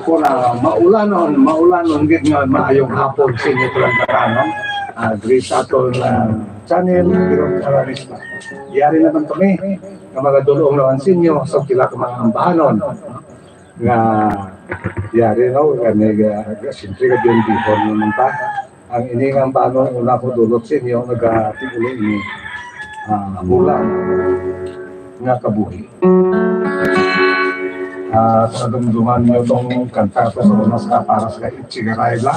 ko na maulanon gid nga maayong hapon sa inyo tulang katano. Diri sa atong channel Birong Ararista. Yari naman kami nga mga dulong naman sa inyo sa kila ka mga ambahanon nga yari no siyempre ka din before naman ta ang ini nga ambahanon una ko dulot sa inyo nagatigulong ni ulam nga kabuhi. Sadumduman nyo itong kanta ko sa unas ka para sa Ichigarayla.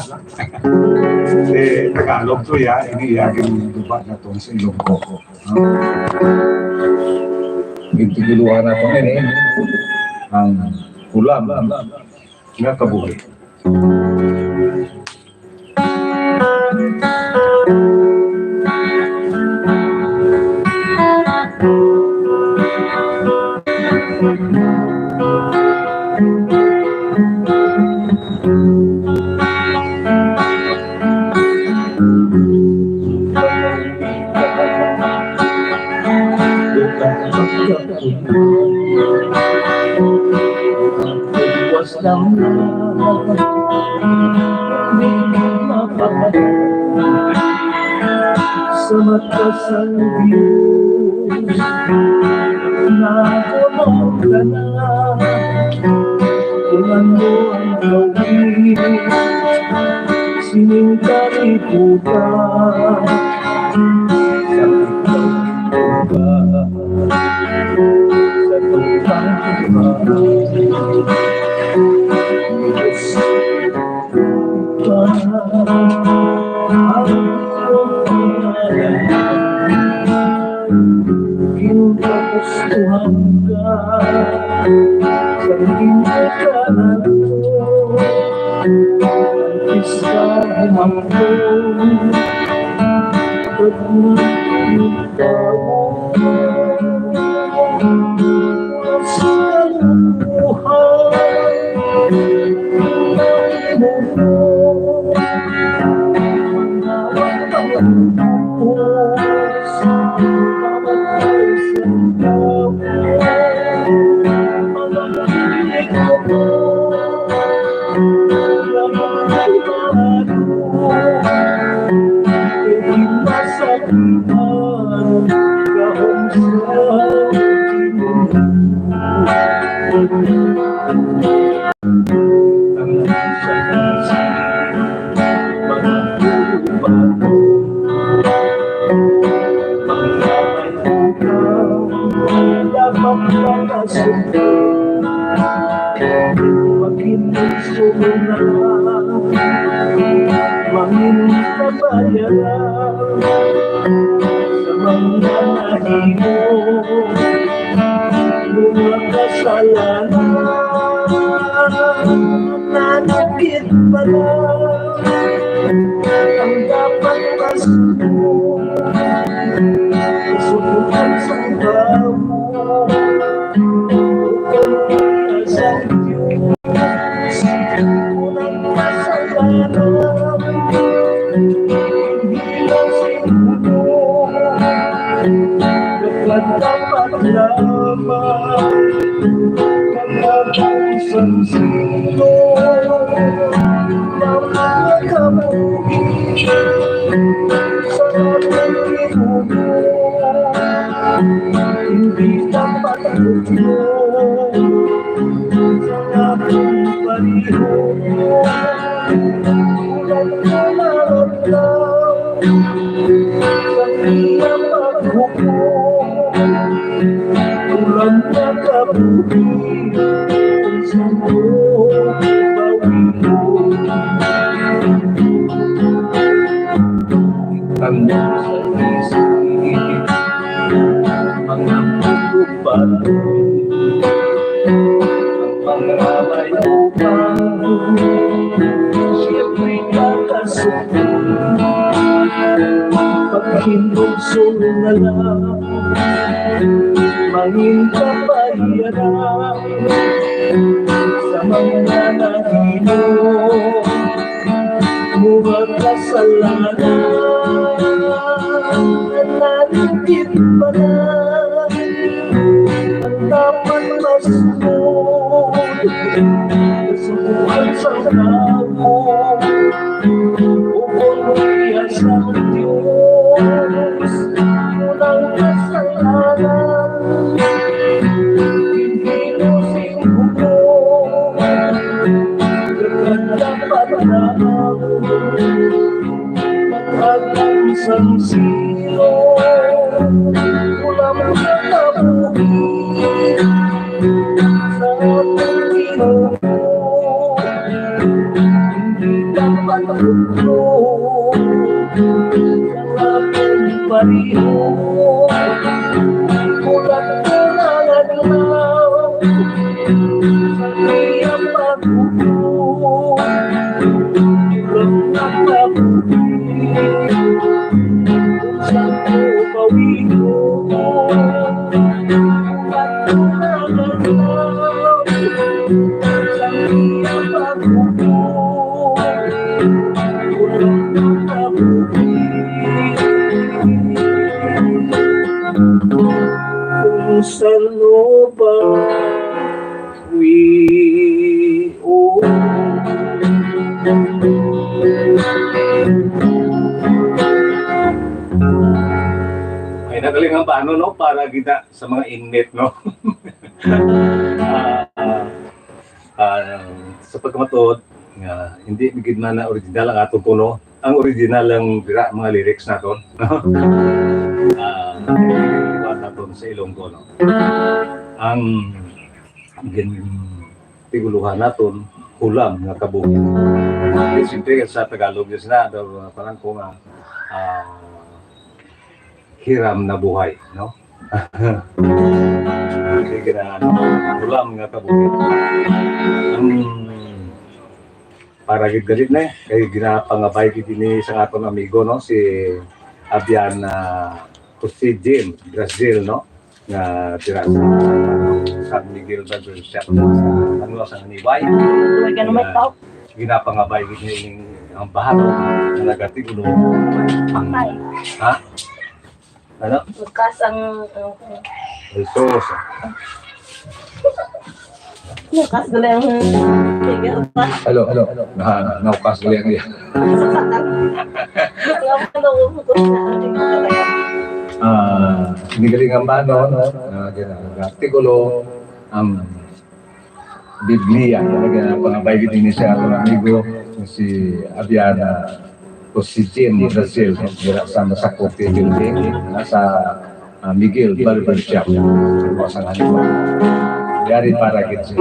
Tagalog to ya, iniiyagin duba na itong sa ilong ko. Gintiguluhan na itong ini, ang ulam nga kabuhi. Was lang hindi mapapagod sa mata sa Diyos na kulong ka na kung ano ang gawin siningkari ko ka sa ikaw ka sa tumpang Gustuhan ka sa ginagawa ko isa humambong pag nakita mo sa buhay nanakit pala ang dapat masuko subukan sa bamo upang sa Diyos unang kasalanan hindi lang siguro dapat dapat lamang isang sino na mga kabuhi sa ating pinuno hindi dapat ito sa ating pariho tulad na naramdaw sa iyang paghukom tulad na kabuhi ang sa isip mga pupupan ang pangramay upang siyempre kakasukin paghinulso na lang manging kapayaran sa mga nahino mga kasalanan nanakit pa na ang dapat masunod sa buhay isang tao Upuntiya sa Diyos Unang kasalanan Hinilusing buko Dapat na Pag-agsang sino Ulam na kabuhin Sa Panginoon Hindi dapat magulong Sa aking pariho Ulat ko ng adlaw Sa iyang pagulong Ulam na kabuhin Sa pawino Ulat ko ng adlaw Sa iyang pagulong Ulam na kabuhin Kung sa lupa Ay nagaling ang paano no para kita sa mga init no. Sa pagkamatod nga hindi migid man na original ang atong puno. Ang original ang dira mga lyrics naton. Iwan naton sa Ilonggo no. Ang tiguluhan naton hulam nga kabuhi. Siyempre sa Tagalog yun na parang kung hiram na buhay, no? Sige na, hulam nga kabuhi. Para galit na kay ginapangabay gid ni sa aton amigo no si Abian si Jim Brazil no nga tira sa San Miguel Barber Shop sa sa Nibay. Ginapangabay gid ni ang bahato na nagatigo no. Ha? Ano? Bukas ang Jesus. bukas na lang figure pa. Hello. Naukas ulit niya. Ano ko bukas na. Nigaling ang bano, no? Artikulo, ang Biblia. Talaga, pangabay din siya ang amigo, si Abiana o si Jim Brazil. Sama sa Coffee Building, nasa Miguel Barber Shop. Sa Haliwa. Dari para kita.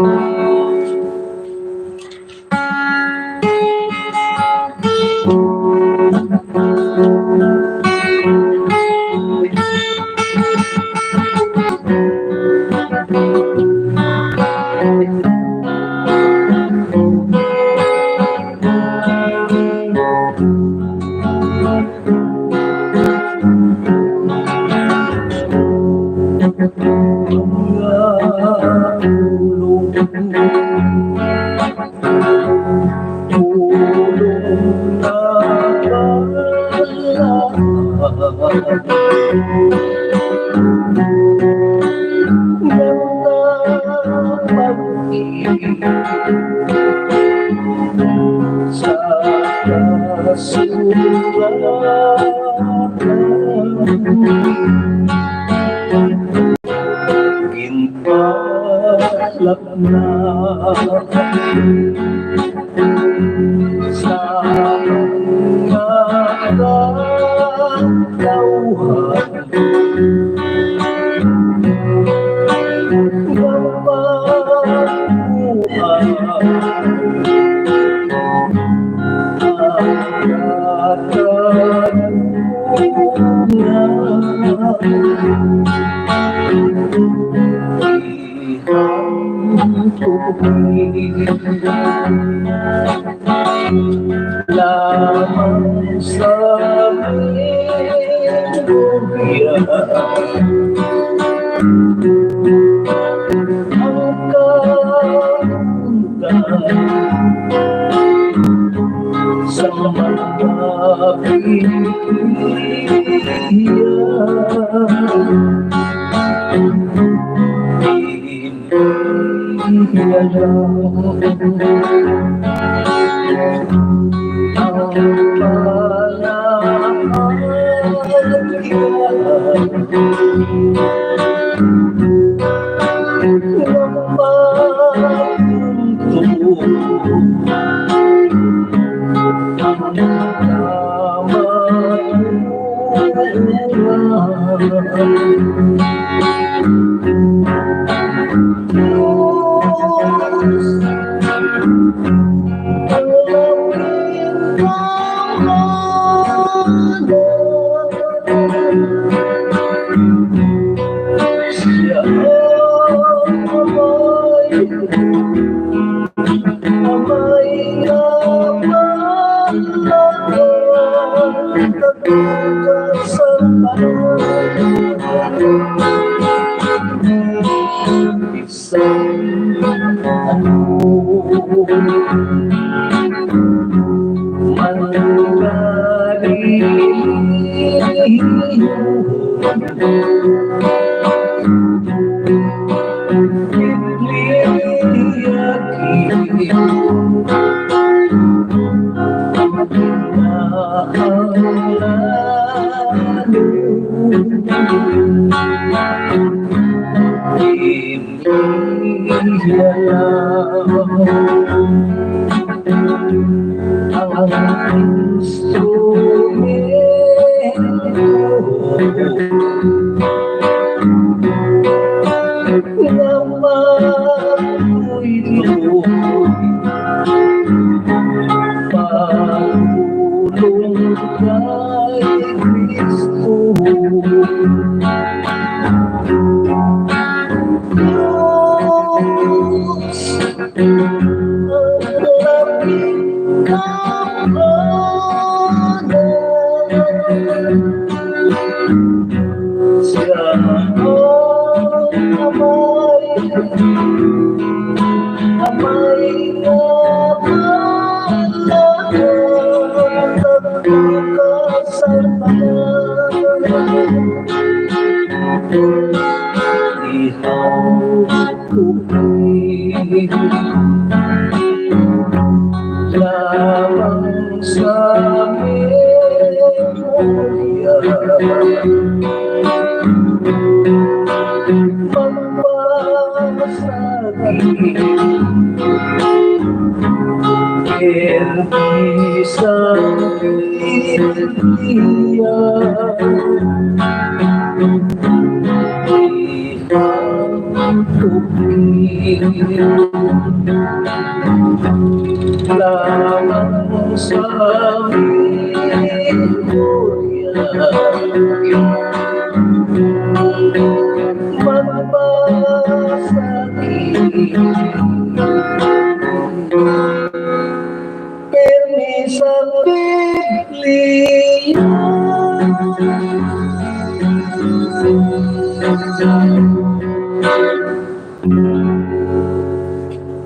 Lamang sa memorya ang kauntan sa mga pilihan.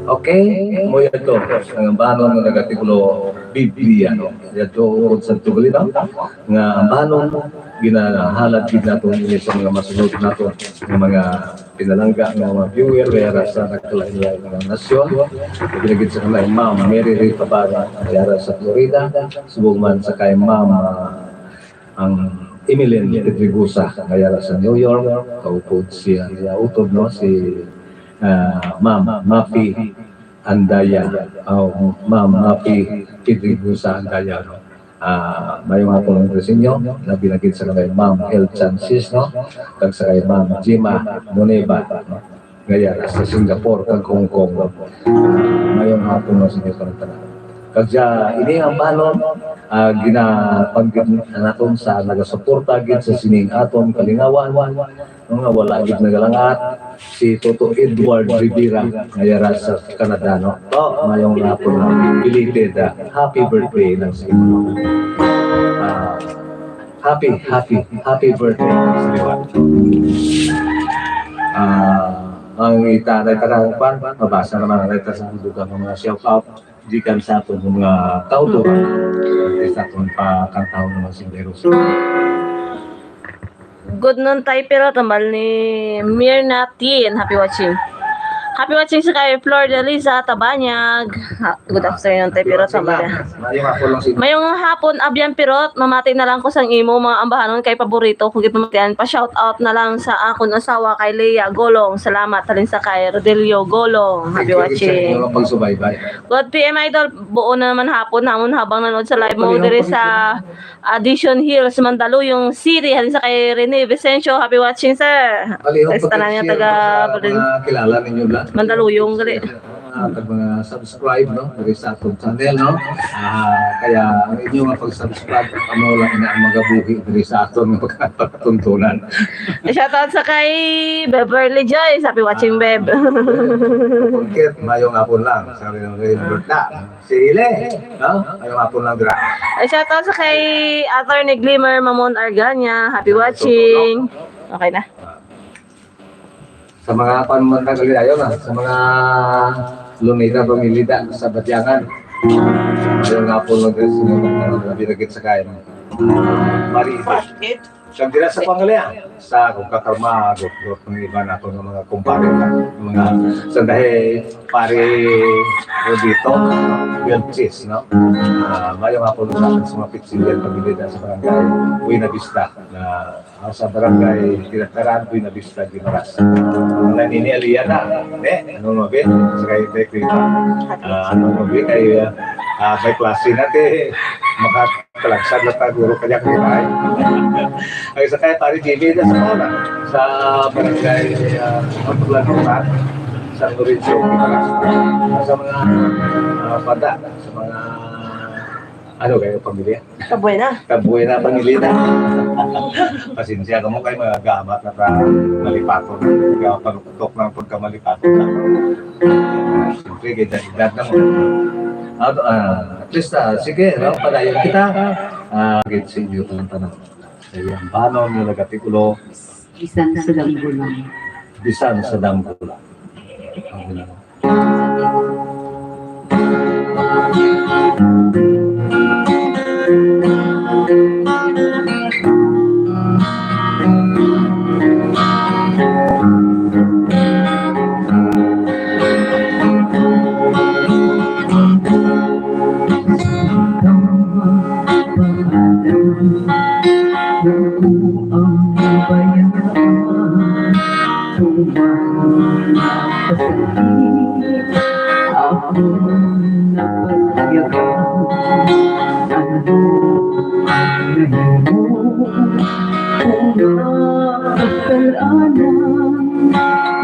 Okay, mo ito ang banon nga nagatikulo Biblia no. Yato sa tugalina nga banon ginahalad gid nato ini sa mga masunod nato nga mga pinalangga nga mga viewer kaya sa nagkalain-lain nga nasyon. Ginagid sa kanay Ma'am Mary Ray Tabara kaya sa Florida, subong man sa kay Ma'am ang Emilien Pedregosa kaya sa New York, kaupod siya utod no si Ma'am Mapi Andaya Ma'am Mapi Pedregosa Andaya no. Mayong hapon ng presinyo na binagid sa kay Ma'am El Chances no kag sa kay Ma'am Jima Moneba no gaya sa Singapore kag Hong Kong no. Mayong hapon no sa inyo tanan kag ini ang banon ginapanggit naton sa nagasuporta gid sa sining aton kalingawan nga wala gid nagalangat si Toto Edward Rivera ngayara sa Canada no. Mayong hapon no belated happy birthday ng sa inyo. Happy birthday sa liwat. Ang itanay karang pan mabasa naman ang sa dugang mga shout out gikan sa aton mga kauturan sa aton pa kantaw naman si Deros. Good noon tayo pero tambal ni Mirna Tin. Happy watching. Happy watching sa kay Flor de Liza Tabanyag. Good afternoon tayo Pirot sa Maria. Mayong ako lang si Mayong hapon abyan Pirot, mamati na lang ko sang imo mga ambahanon kay paborito kung gipamatian pa shout out na lang sa akon asawa kay Leia Golong. Salamat talin sa kay Rodelio Golong. Happy watching. Yung pagsubaybay. Good PM Idol, buo na naman hapon namon habang nanood sa live mo diri sa Addition Hills, Mandaluyong City. Halin sa kay Rene Vicencio. Happy watching sir. Palihog Sa tanan niya taga mga kilala ninyo lang. Mandaluyong gali. Mga subscribe no diri sa atong channel no. Kaya ang inyo nga pag-subscribe amo lang ina ang magabuhi diri sa aton nga pagtuntunan. Shout out sa kay Beverly Joyce. Happy watching Beb. Kit mayong hapon lang sa Berta. Sile, no? Mayong hapon lang dira. Shout out sa kay Attorney Glimmer Mamon Arganya. Happy watching. Okay na. Sa mga panmantagali ayo na sa mga Lunita pamilita sa Batyangan. Mayong hapon lang diri sa binagit sa kain. Marita. Siyang dira sa Pangalian, sa kung kakarma, grup ng iba nato ng mga kumpare na, mga sandahe, pare Rodito, Wilchis, no? Mayong hapon sa akin sa mga pitsilan pamilya sa barangay Buena Vista, na sa barangay Tinataran, Buena Vista, Gimaras. Wala nini Aliana, ano mabi? Sa kayo tayo ano mabi? Kaya by klase natin, makakalagsad lang tayo kanya kanya. Ay sa kaya pari Jimmy na sa Mona sa barangay Paglanuran sa Lorenzo Picaras sa mga bata sa mga ano kayo pamilya Kabuhay na. kabuhay na pamilya na pasensya ka mo kayo mga gamat na malipaton panutok ng pagkamalipaton na siyempre ganda na mo at least sige no, padayon kita get sa inyo ang tanong ang banon ng nagatikulo Bisan sa dambulan. bisan sa dambulan.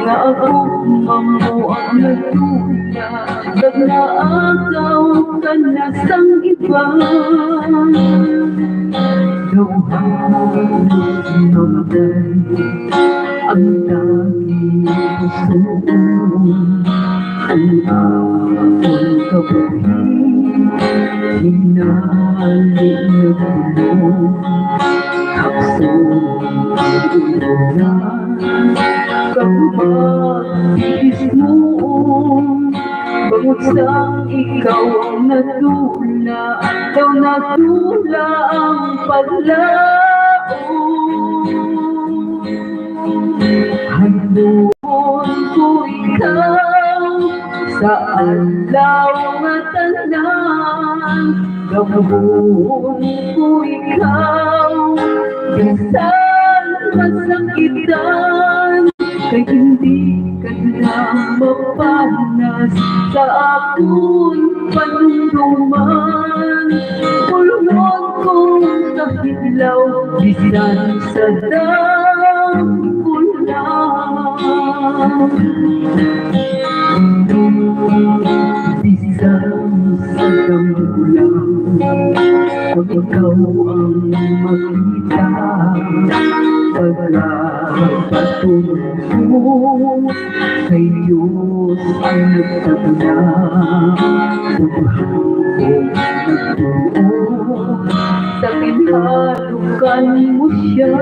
Nga ako mamuang nagtula Naglaagaw ka na sang iba Luhang ang dami puso ang akong kabuhi hinalin mo takso ulan kapatid mo bangot sang ikaw ang natula ikaw natula ang paglao handon ko ikaw sa alaw nga tanan gabon ko ikaw bisan masakitan kay hindi ka na mapanas sa akong panunduman pulungan kong nahilaw bisan sa bisan sa dambulan kung ikaw ang makita pagpapatulong kay Diyos ang nagtatuna subuhan kong nagtuon sa pinhalukan mo siya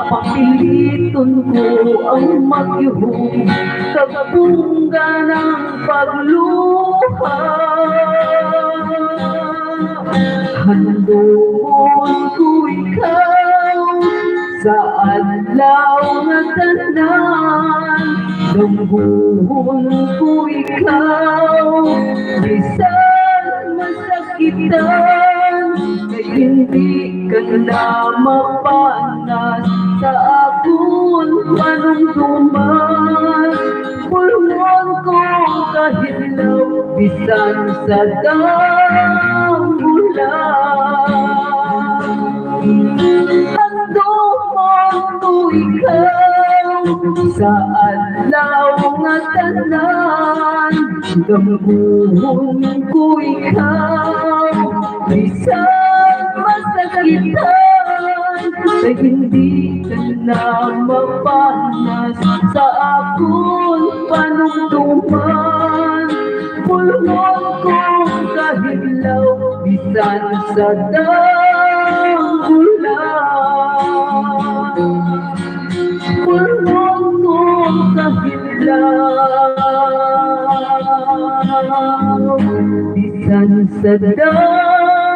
apapiliton ko ang magyuhong kabunga ng pagluha handon ko ikaw sa adlaw nga tanan Lungguhon ko ikaw, bisan masakitan, kay hindi ka na mapanas sa akong panungtuman. Pulmon ko kahilaw, bisan sa damulan. Handumon ko ikaw sa adlaw nga tanan. Dambuhon ko ikaw, bisan masakitan, kay hindi ka na mapanas sa akong panungtuman. Pulmon ko kahilaw, bisan sa damulan. Pulmon ko kahilaw, bisan sa damulan.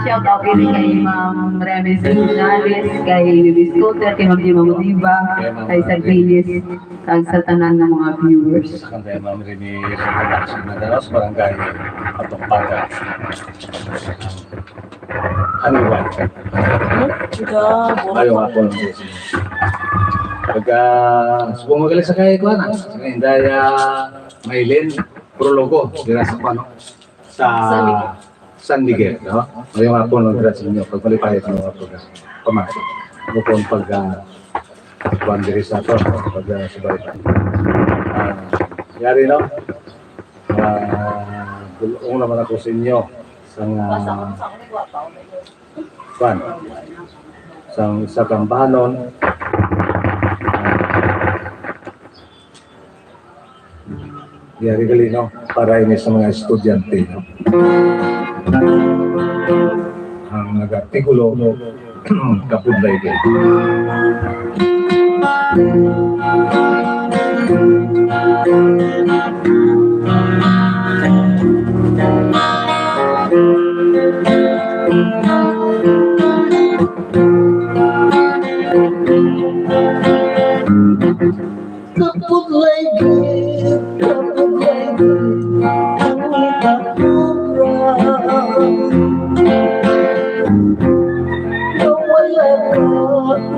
Shout out din kay Ma'am Remy Gonzales, kay Bibi Scooter, kay Ma'am Jima Modiba, kay Sir Philis, kag sa tanan ng mga viewers. Sa kanya, Ma'am Rene Production na Daros, Barangay Atokpaga. Ano ba? Ayaw ako ng busin. Pagka, subong magaling sa kaya ko na. Sa Indaya, Maylin, Prologo, dirasa ko ano? Sa San Miguel, no? Ayaw ako ng dirasa ninyo. Pag malipahit ng mga program. Pamahit. Bukong pag diri sa ito, pag subay pa. Yari, no? Dulong naman ako sa inyo. Sa Kambanon, Yari Galino, para ini sa mga estudyante, no? Ang nag-artikulo kapudlay din. Kapudlay din, ang nakakurang. Nawala ka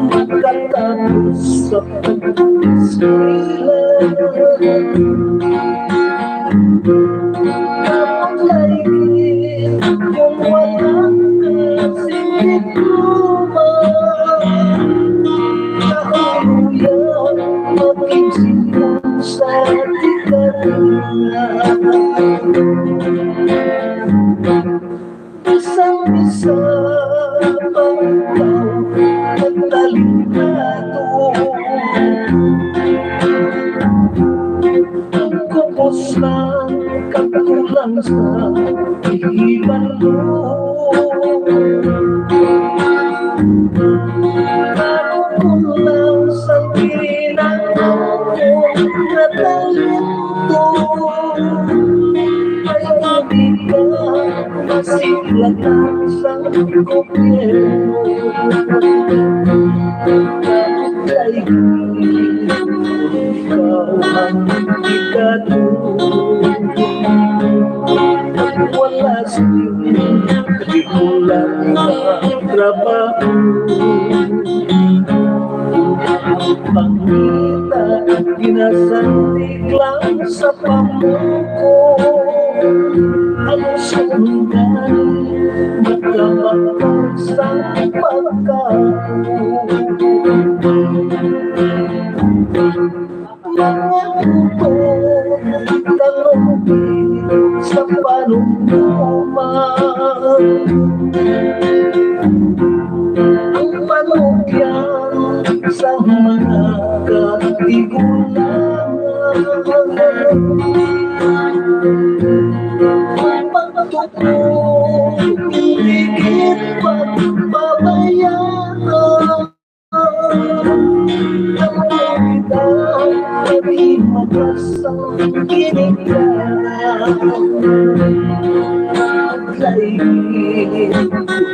makatapos sa pag-eskwela. Kapudlay din, kung walang kasing diploma. Nakahuluyan, magigsilang sa tikarina. Isang-isa pang ikaw nagtalingado. Ang kupos lang kakulang sa ihiban mo. Lang sa pinakakong na talento, ay hindi ka masiklatan sa gobyerno. Kapag ikaw ang ikatulong, at wala sa'yo, di kulang ang trabaho. Pangita, ginasandig lang sa pamuko. Ang sundan, magkamagsang pagkaku. Mga upo, tanongin sa panungkuman. Ang panukyan sa mga katigulangan. Ang pagtutok, higit pagbabayaran. Ang kita, hindi magasang kinigyan. Paglaigin,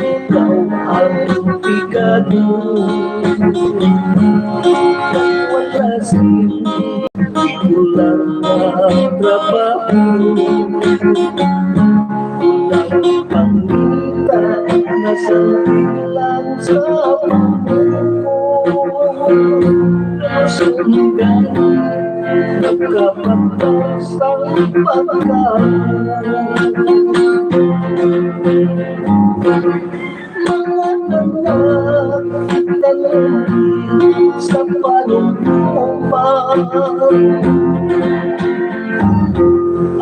ikaw ang bigat. empleyado, wala silbi, kulang ang trabaho, kulang pangita, nasabilan sa pangko, nasundan, nagkapagtas ang pagkain. Mga anak, tanong sa panumpuman,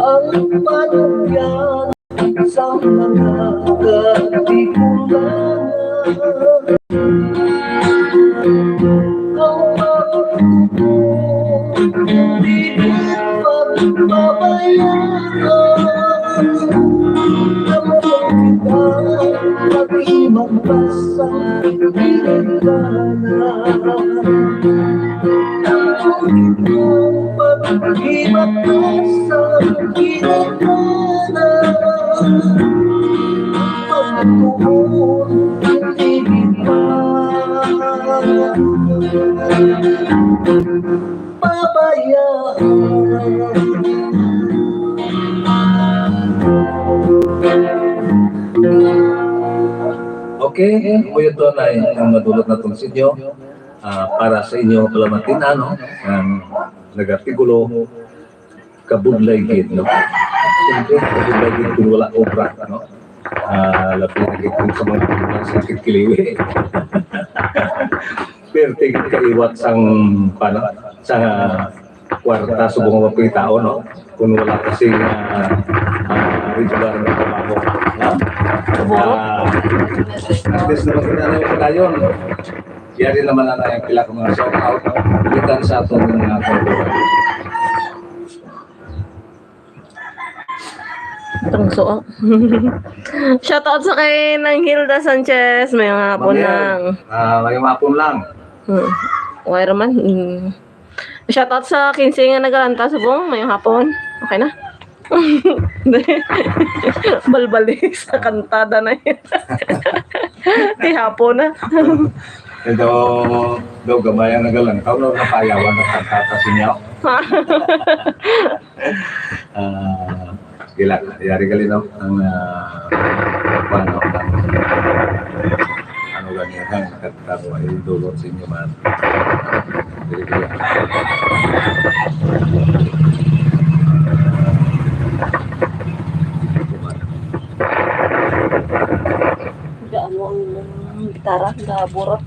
ang panagyan sa mga katikulan. Ang pagtutubo, hindi pagbabayaran. Naman kita, pag-ibang basang pinagdanan. Naman kita, pag-ibang basang pinagdanan. Pagtutubo, hindi Okay, po ito na ang madulot na itong sinyo para sa inyo kalamatin ang nag-artikulo kabudlay gid, no? Siyempre, kabudlay gid kung wala obra, no? Lapit na gid kung sa mga sakit kiliwi. Pero tingin kaiwat sang kwarta subong mga tao, no? Kung wala kasi regular na trabaho, no? At least naman kinanay ko kayon. Yari naman na yung pila ko mga shout out, no? Bitan sa atong mga kwarta. Tungso. Shoutout sa kay ng Hilda Sanchez. May mga hapon lang. Ngayong hapon lang. Okay man. Shoutout sa 15 nga nagalanta sa buong. May hapon. Okay na. Balbali sa kantada na yun. Kay hapon na. Ito, daw gamayang nagalantaw, no? Napayawan na kantata sinyaw. Gila, yari kalinaw ang ano ganyan ang katatawa ay dulot sa inyo man. Dili kaya. Gaan mo ang gitara, gaburot.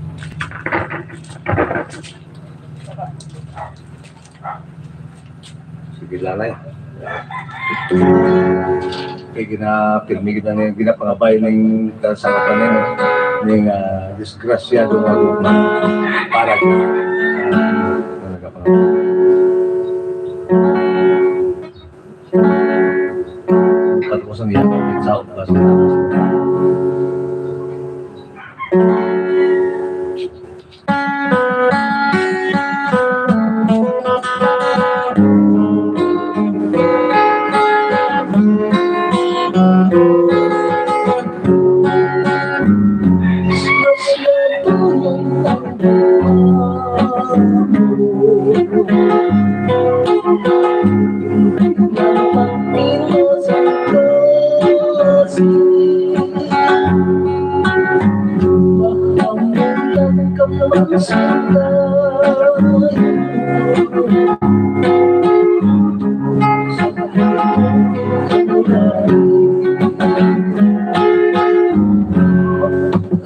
Sige lalay. Kaya ginapirmi kita na ginapangabay ng kasawapan na ng disgrasyado nga luma para tapos ang yan sa utbas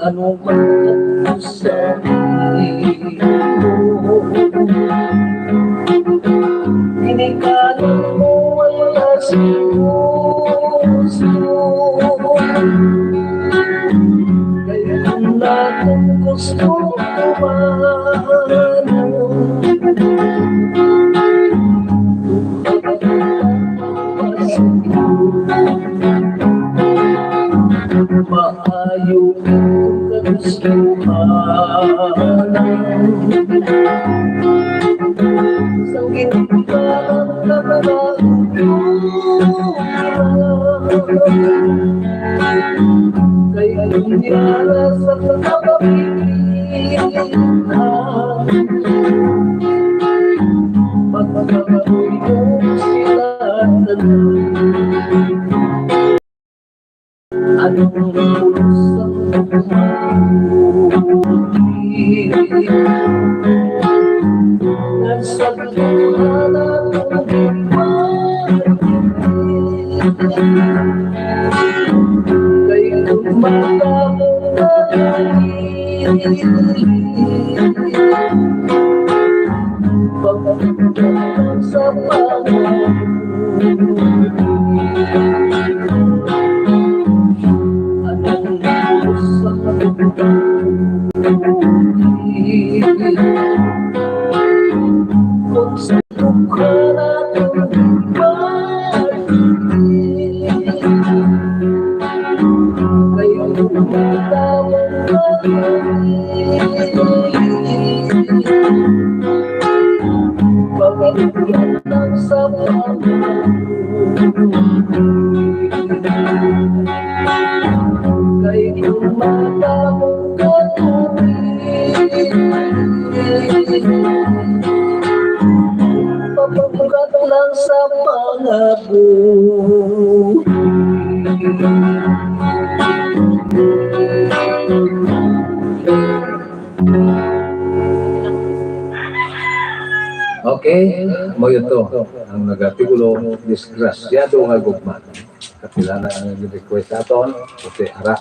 ano man ang sabihin mo, inikalan mo wala sa puso. Kaya kung lahat ang gusto maayo kung kagustuhan sa ginagawa ng kaya kunyara sa kapapili Pagkakaroy mo sila anong pulusang mabuti nasa tadhana ng kay tumatamo na pagkakaroon sa kung sa mukha natin kayo tumatawag pagkakaroon ng sapat kay tumatawag papamukat lang sa pangabo. Okay, mo ito ang nagatigulo disgrasyado nga gugma. Kapila na ang request aton kasi ara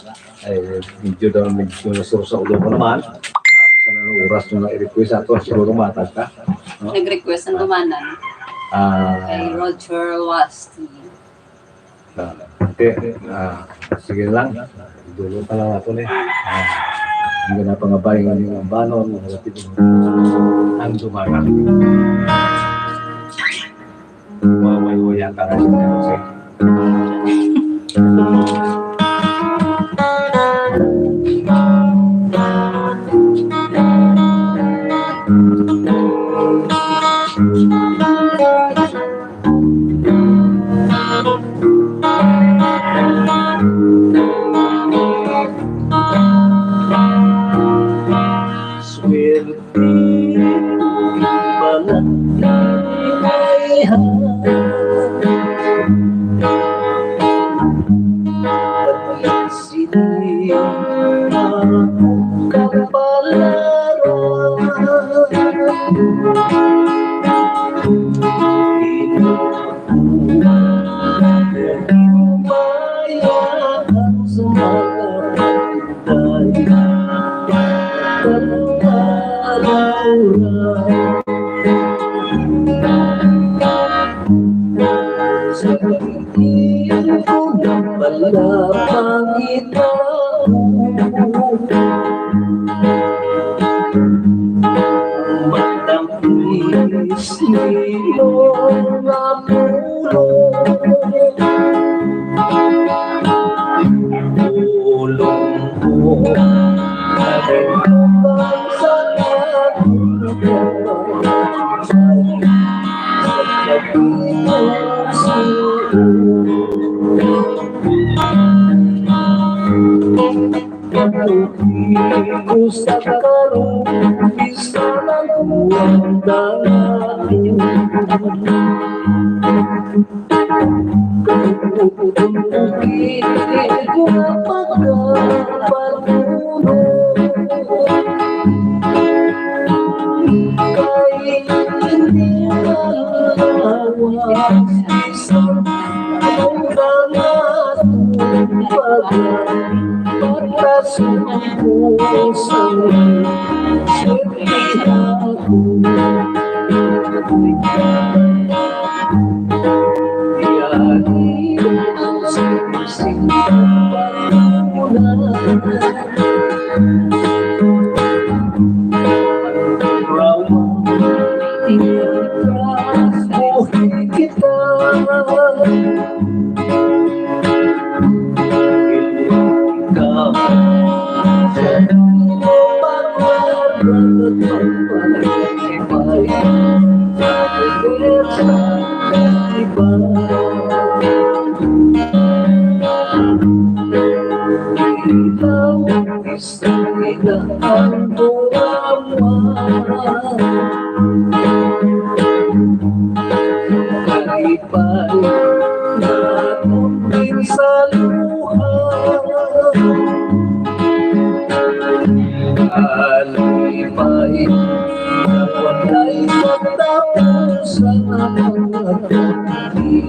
ay medyo daw medyo nasuro sa ulo ko naman. Sa oras nung na-request aton siguro matag ka. No? Nag-request ang dumanan kay Roger Wasti. Okay, sige lang. Dulo pa lang ato hindi na pangabay ng ang banon ang dumaga. Waway-waya ka rin kasi. Ikaw, isang ang Alipay natupin sa luha, alipay na wala'y katapusan ang pag-ibig.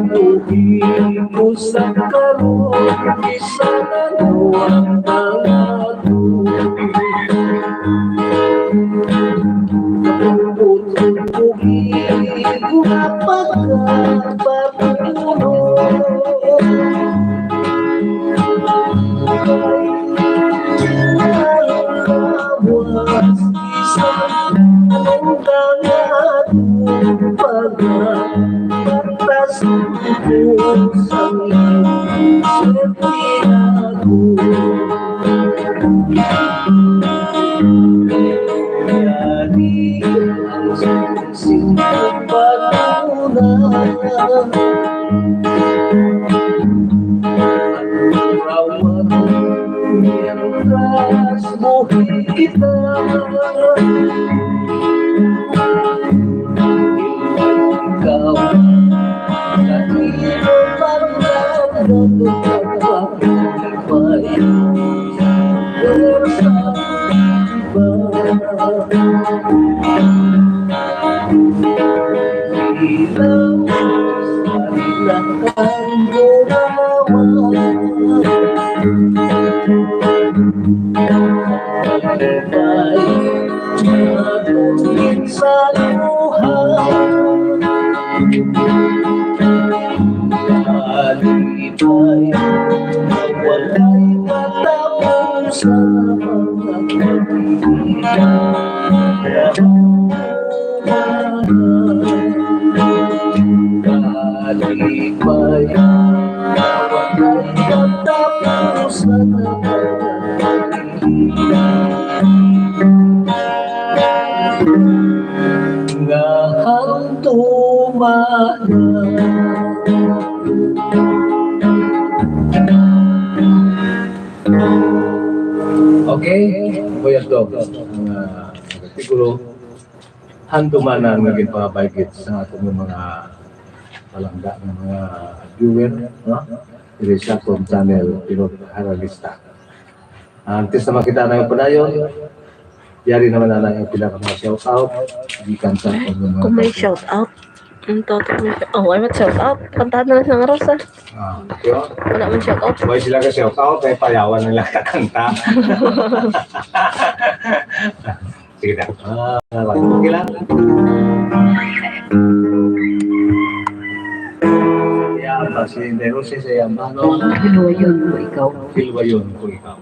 Tuhin mo sa karoon, isa na luwang pangatubig. Tutuhin ko na pagkapatulog, alawas isang pangatubig. Pagkapas ko sa iyong sentinago, yari ang singsing pagpatunay at rawat mientras mo kita. Ikaw kanino pagdadagpapalipay pero sa iba. Ilaw sa ilakang burawan, alipay natupin sa luha, alipay na wala'y katapusan ang pag-ibig. Alipay na wala'y katapusan ang pag-ibig. Nga hantuman okay, Kuya Dog, ang artikulo handuman na naging pangabagit sa ating mga palangga ng mga viewer, no? Dili sa akong channel, Pilot Haralista. Antes na makita na yung panayon, yari naman na lang yung pinaka-shout-out, gikan sa akong mga... Kung may shout out, oh, ay shout out. Kantahan na lang sa nga Rosa. Yun. Wala man shout out. Buhay sila kasi shout-out, may payawan nila kakanta. Sige na. Okay lang. Yan, si Nerosi sa Yambano. Ano yun po ikaw? Silva yun kung ikaw.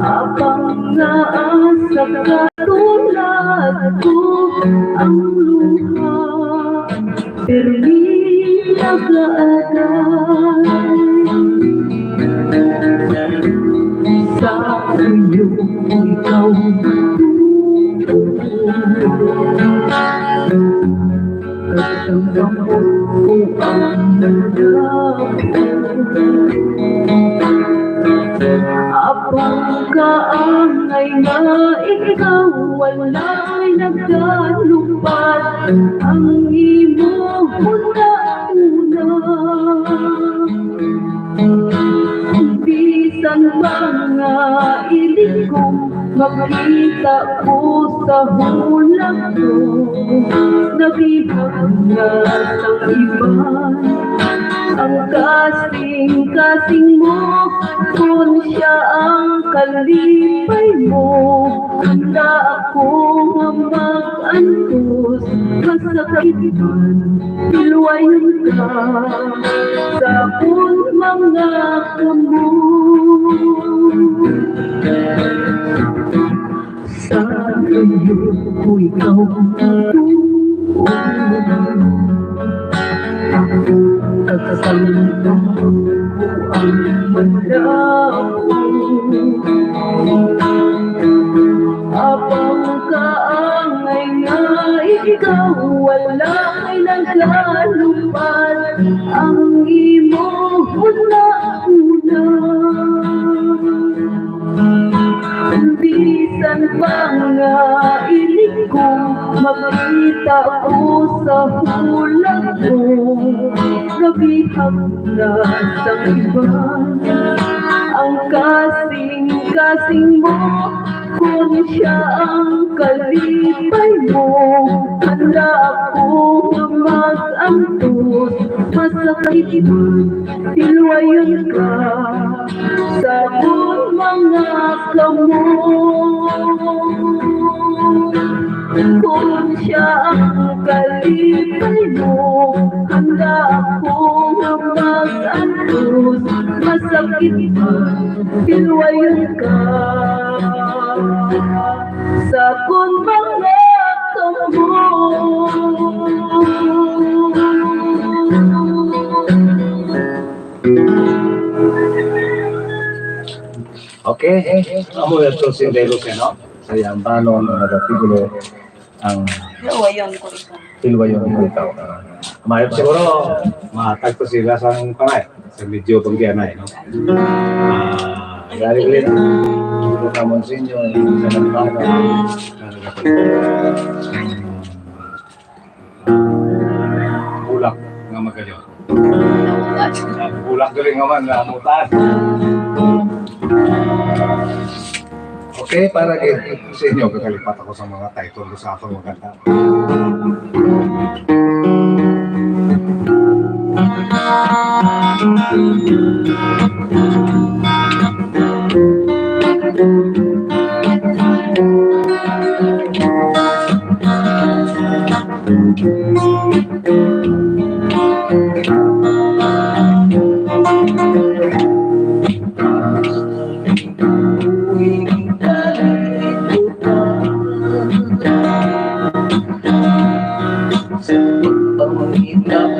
Abang naasa katulad ko ang luha, pero di nag-aaday sa iyo ikaw. Kasamang ko ang apang kaangay nga ikaw, wala'y nagkalupad ang imo una-una. Bisan mga ilig ko, makita ko sa hulag ko, naghihangat ang iba. Ang kasing-kasing mo, kung siya ang kalipay mo, handa ako mag-antos, kasakitan, pilwayon ka, sa kung mga kamot. kung ikaw Kakasalito ko ang mandaw Abang kaangay nga ikaw wala kay naglalupad ang imo una-una Bisan pa nga ilig ko makita ko sa hulag ko nabihag na sa iba ang kasing-kasing mo kung siya ang kalipay mo handa akong mag-antos masakit hilwayon ka sa buong mga kung siya ang kalipay mo handa akong mag-antos masakit hilwayon ka sa kung mga Okay, amo ito si Delos, no? Sa Yambano, nagatigulo ang Hilwayon ko ito. Mayroon siguro, matagpo sila sa panay, sa medyo panggianay, no? Galing-galing, ito ka monsinyo, sa Yambano, bulak nga magayon. Bulak galing nga man, namutan. Okay, para sa inyo, kakalipat ako sa mga title ko sa akong maganda.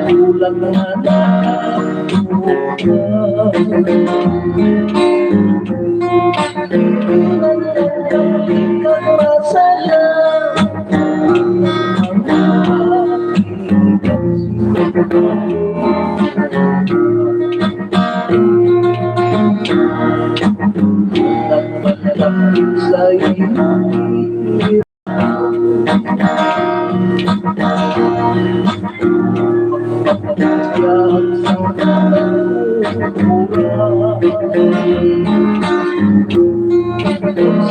Pulang na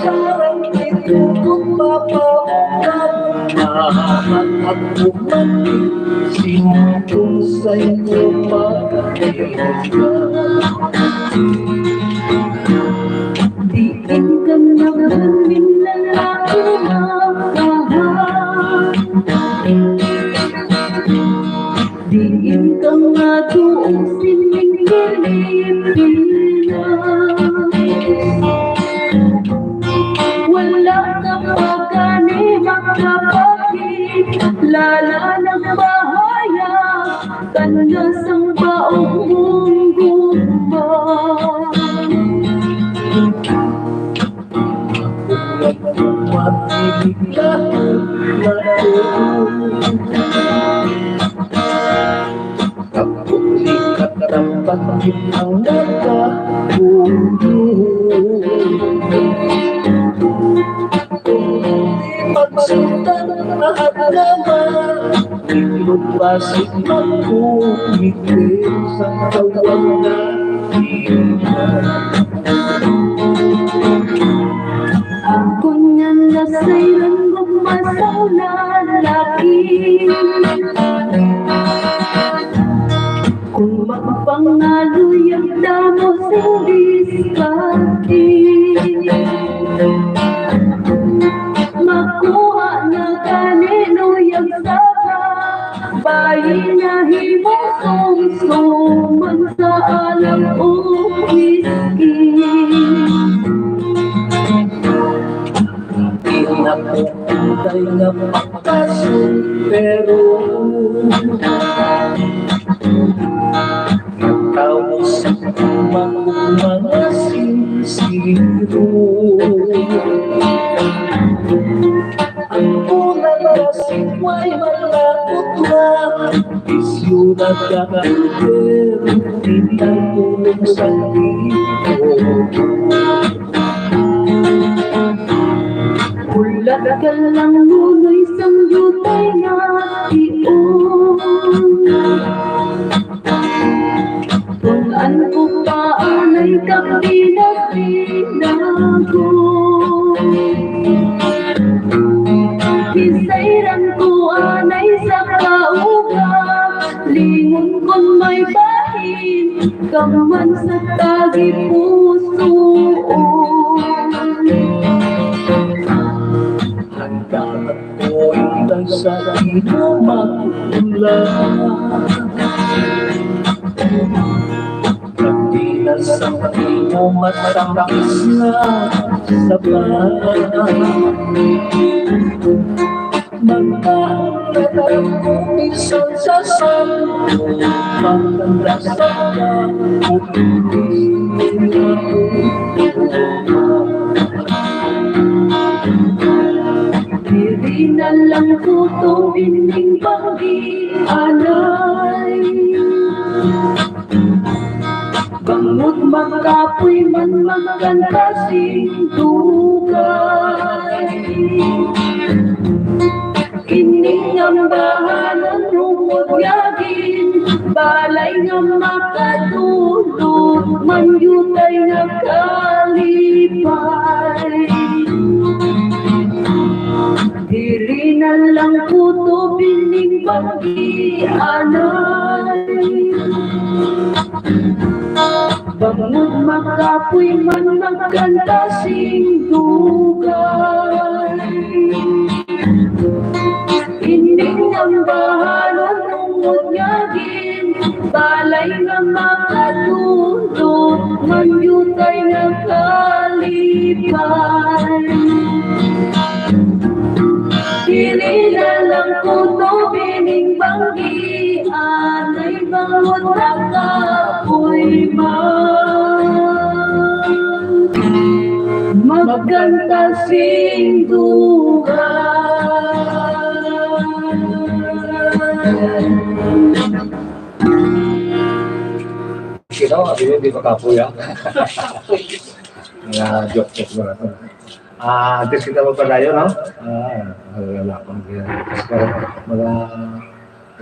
sarang ito kung papaungkap at bumalik sinutong sa iyo Diin ka nagaling lalaki na Diin ka nga doong sinigilipin Wala ka pagkani makapakit Lala ng bahaya Kanasang baong mong gumba Kapulikat dapat ang nagkapulo Pagsundan lahat naman Ilot basig magkumikil sa tawag na Ako niyan nasayran gumasaw na lalaki Kung magpangaluyan damo sindisati Makuha na kanino yung saba Bayi na himusong-suman sa alam o whiskey ako kulay nga magkasumpero. Nagtawag sa mga sinsiro. Ang unang lasing may malakot na isyo na kakaiber, tinatulog sa dito. Ulat ka lang nunoy sang yutay nga iyon. Tunan ko paanay kang pinag-pinago. Bisayran ko anay sa kauga, lingon kon may bahin, kaman sa tagi puso. Handa ako itang sa ino magulang. Hindi na sa ino matangis na sa bahay. Magkakaroon sa santo, magkandasaya, Diri na lang puto bining banggi anay. Bangot magkapoy man magkantasing dugay. Kining ang bahanan rumod yagin, balay nga makatulog, manyutay nga kalipay. Diri na lang puto bining banggi anay. Bangot makapoy man magkantasing dugay. Ining ang bahanon nungod yagin, balay nga makatulog, manyutay nga kalipay. Dili na lang puto bining banggi anay, bangot makapoy man magkantasing dugay. Sino, hindi makapuya. Joke mo na ito. Antes kita magpadayo, no? Wala akong mga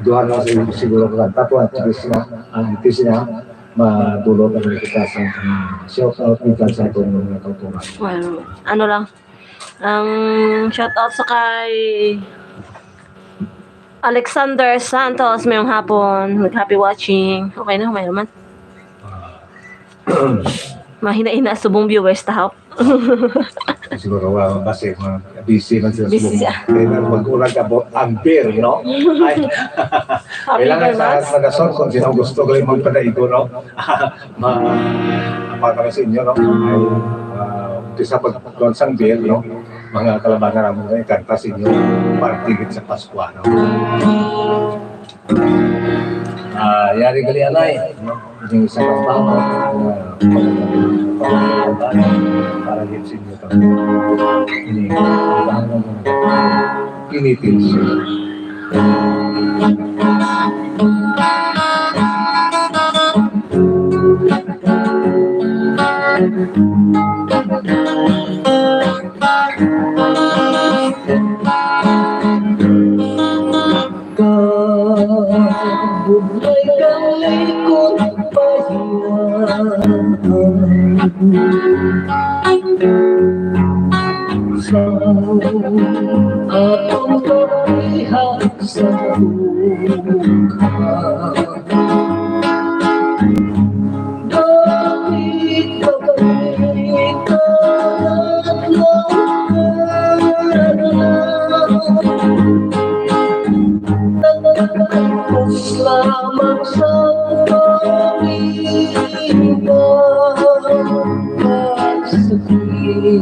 duhan lang siguro ko tapo at antes na madulog ang kita sa shout out kita sa itong mga kautungan. Well, ano lang. Ang shout out sa kay Alexander Santos, mayong hapon. Happy watching. Okay na, may naman. Mahina-hina subong viewers tahap. Siguro kasi busy man sila Busy siya. Kaya mag-ulag ka ang beer, no? Ay, kailangan sa nagasol kung sino gusto ko yung magpadaito, no? Mapakala sa inyo, no? Ay, sa pag-konsang beer, no? Mga kalabangan namin ngayon, kanta sa inyo, partigit sa Pasko, no? Yari gali anay, no? Yung isang kampawa, para gipsin nyo ito. Kinitin siya. Kabulay kang likod pahinga sa atong kapihan sa luka. Dahil kami selamat sa pag-ibig at sakit.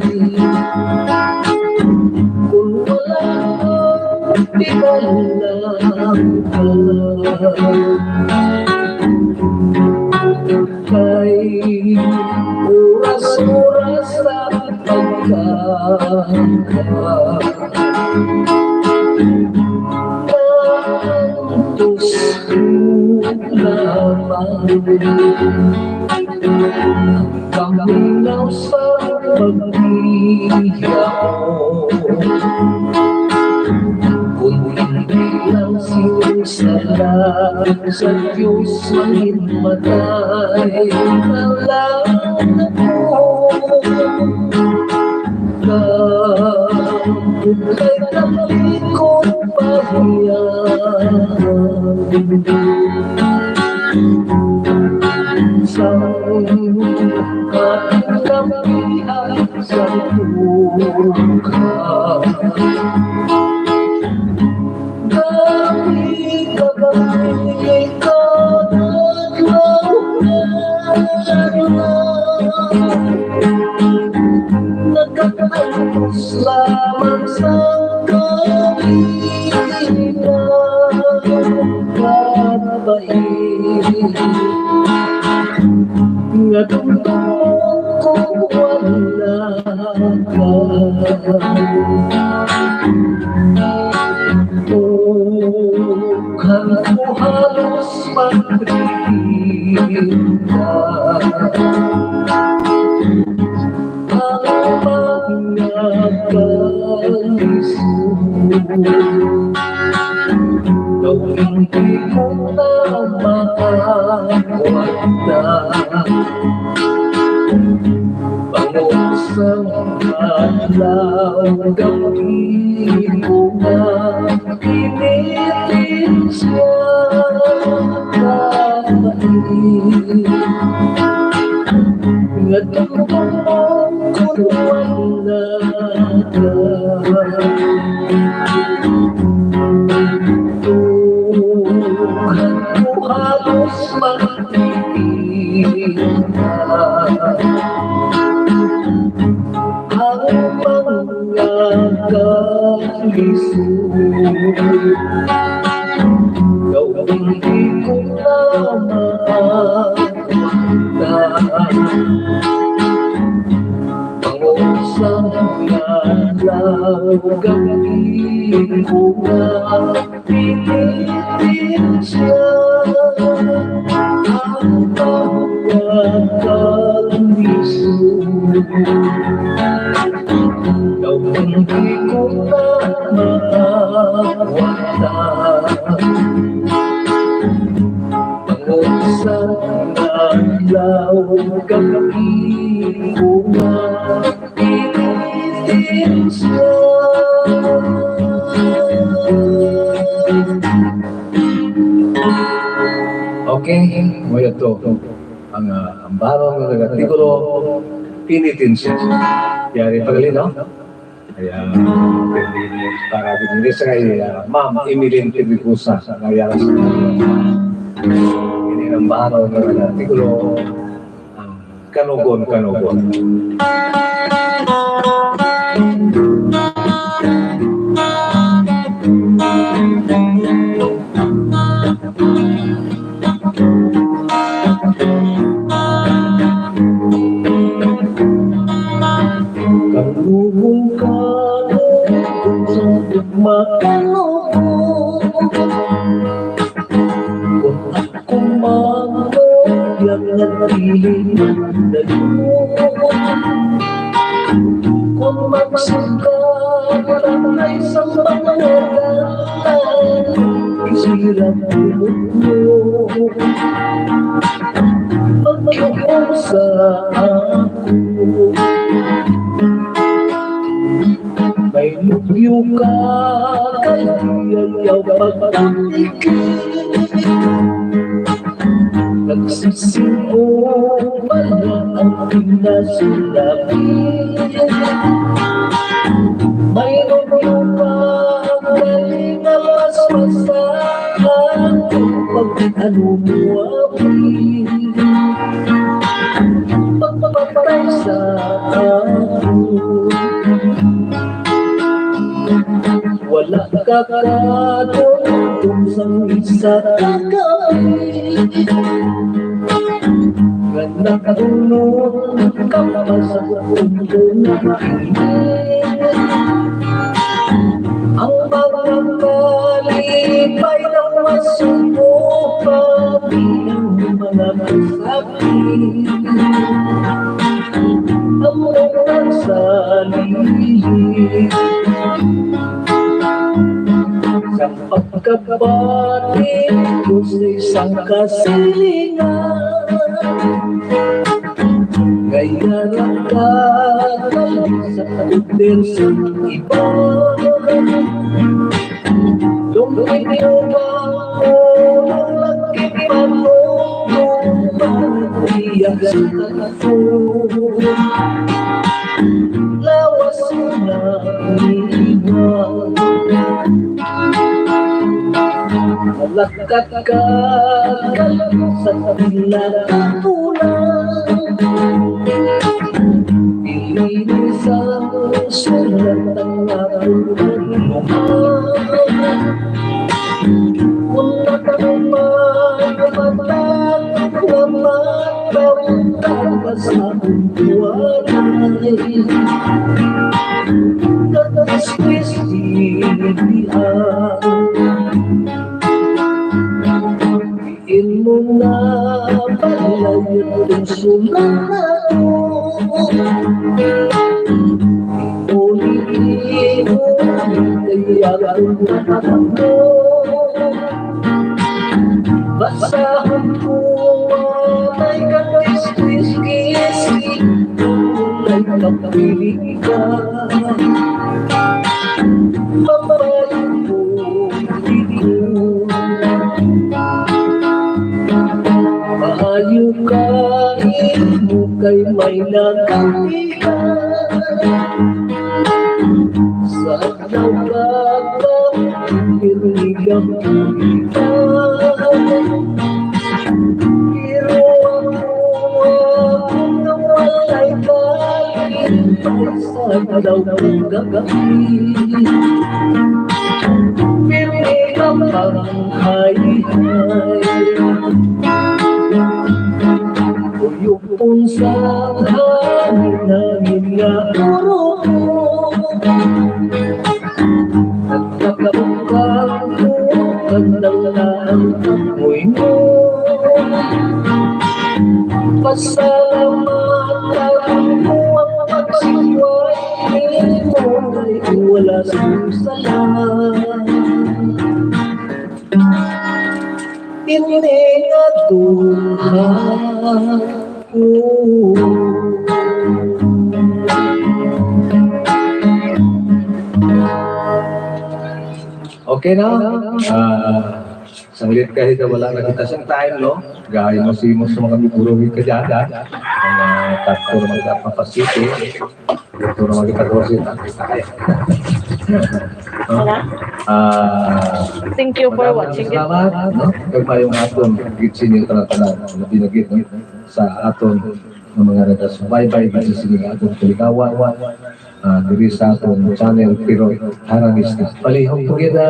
Kung pinalang ka. Kay oras-oras na pagkaka Tantos lamang ang kaminaw sa pag-iya mo. Kung hindi lang sinusalang sa Diyos mahimatay na lang ako. Kay tabi kong pahiyang sa katampihan sa luka. Gabi-gabi ka nagkakalos lamang sa kabilang kabait. Ngatulong kung wala ka. Tuhan ku harus menderita ang pangalan Yesus. Kau hindi ko na makawala. Pangusang adlaw gabi mo na pinitin siya kahit ngatulong kung wala ka. Tuhan ko halos magpipinta ang mga kalisod. Ikaw hindi ko na makita pangusang adlaw gabi mo na pinitin siya ang mga kalisod. Ikaw hindi ko na makawala. Pangusang adlaw gabi mo na pinitin siya. Okay, mo ito ang ambarong ng artikulo pinitin siya. Yari pagaling, no? Kaya, para din sa kay Ma'am Emilyn Pedricusa sa nangyari sa ini ang ambarong ng artikulo ang kanugon-kanugon. Kanugong kanugon sa magkanugon. Kung ako mag-oyang nagpiling na doon, kung magsugat ay sa mga dalan, isirap mo pagkakas sa ako. May lubyo ka kay ayaw pagpatikid. Nagsisimulan na ang pinasulapin. May lubyo ka kay namasmasahan pag ano mo amin. Pagpapatay sa ako. Wala ka pagkakadong sa isa't kami nga nakatulong ka pa sa mundo na ang mga kalipay ng masumupabi ang mga masakit ang mga salihim sa pagkabatid ko sa isang kasilingan gaya nagkakalit sa kalutin sa iba lumitiw ba ako ng nagkipanong pag-iyak sa kaso lawas na iwan malakat ka sa pinagkulang ilinis ang sulat ng aking mukha kung nakapagpapatak na matawag ka sa aking buwanay in mo na palayo ng sulat ulitin mo kaya kung basahan ko ay kakis-kis-kisi ay kapiling ka mabayo ko dito maayo ka mo kay may nagkatihan sa nagkakang pinigang kita pero ako na walay kain sa daw ng gagawin pero ikaw ang hay-hay uyupon sa hangin nga puro nagkakabukang kandang amoy mo pasalamat ako ang pagsiway mo ay wala susalan hindi nga Tuhan ko. Okay na? Sanglit kahit na wala na kita sa time, no? Gaya mo si mo sa mga biburo ka dyan, ha? Ang tatlo na magkapapasiti. Ito na magkakarosin. Thank you for watching it. Salamat, no? Kaya pa yung aton, gitsin yung tanang-tanang na binagit, no? Sa aton ng mga nagasubaybay dito sa mga aton kalikawan. Diri sa aton channel, pero harangista. Palihog po kita,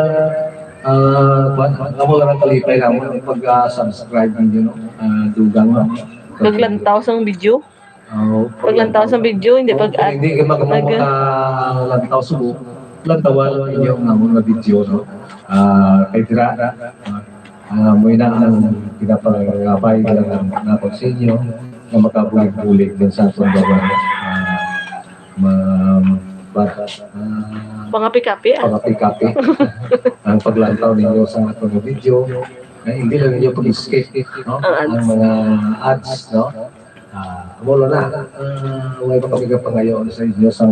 amo lang ang kalipay na mo pag-subscribe ninyo, no? Dugang, no? Paglantaw sa video. Paglantaw sa video, hindi pag Hindi ka makalantaw sa buo. Lantawan inyong mga video, no? Kay tira, mo na ang pinapagabay ka lang napag sa inyo na makabulig-bulig din sa atong gawa. Pangapi-kapi. Pangapi-kapi. Ang paglantaw ninyo sa atong video, na hindi lang ninyo pag-escape, no? Ang mga ads, no? Mula na, may pagkabiga pa ngayon sa inyo sa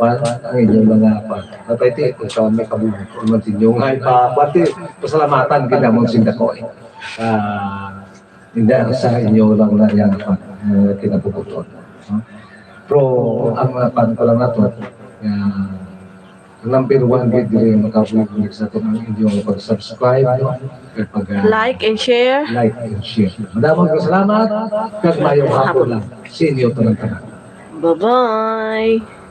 ang inyong mga napayte kung saan may kabubuhay kung natin yung ngay pa pati pasalamatan kinamang sindako hindi sa inyo lang na yan kinapuputon. Pero ang pan ko lang nato number 1 video yung makabubuhay sa ito ng inyong pag-subscribe, Like and share. Madamang salamat kag mayong hapon lang sa inyo tanang-tanang. Bye-bye.